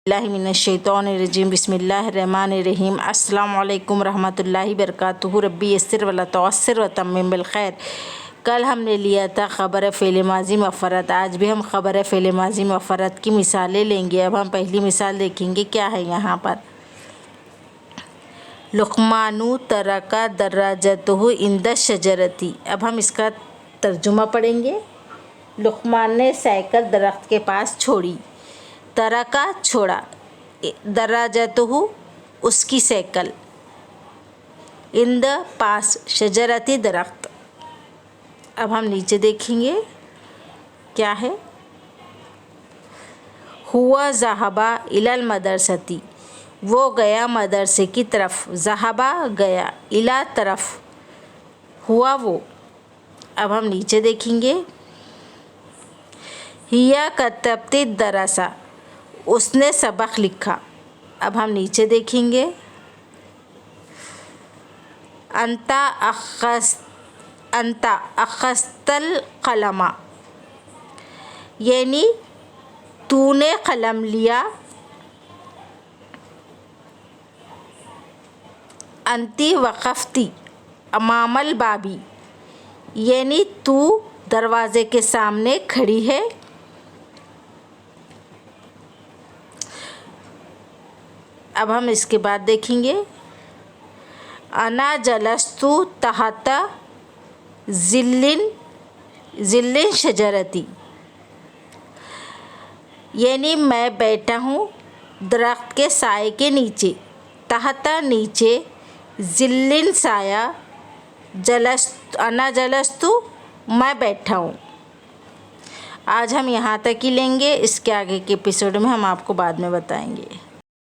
मिनश्शैतानिर्रजीम बिस्मिल्लाहिर्रहमानिर्रहीम अस्सलामु अलैकुम रहमतुल्लाहि बरकातुहू रब्बी यस्सिर वला तुअस्सिर व तम्मिम बिल खैर। कल हमने लिया था ख़बर फ़ेल माज़ी मफ़रत। आज भी हम ख़बर फ़ेल माज़ी मफ़रत की मिसालें लेंगे। अब हम पहली मिसाल देखेंगे क्या है यहाँ पर। लुक़मानु तरका दर्राजतहु इंद शजरती। अब हम इसका तर्जुमा पढ़ेंगे। लुक़मान ने साइकिल दरख्त के पास छोड़ी। तरका छोड़ा, दर्राजतहु उसकी साइकिल, इंद पास, शजरती दरख्त। अब हम नीचे देखेंगे क्या है। हुआ ज़हाबा इलल मदरसती, वो गया मदरसे की तरफ। ज़हाबा गया, इला तरफ, हुआ वो। अब हम नीचे देखेंगे। हिया कतबती दरसा, उसने सबक लिखा। अब हम नीचे देखेंगे। अंता अखस्तल कलमा, यानी तूने कलम लिया। अंती वक़फ़ती अमामल बाबी, यानी तू दरवाज़े के सामने खड़ी है। अब हम इसके बाद देखेंगे। अना जलस्तु तहत ज़िल्लिन शजरती, यानी मैं बैठा हूँ दरख्त के साए के नीचे। तहता नीचे, ज़िल्लिन साया, अना जलस्तु मैं बैठा हूँ। आज हम यहाँ तक ही लेंगे। इसके आगे के एपिसोड में हम आपको बाद में बताएंगे।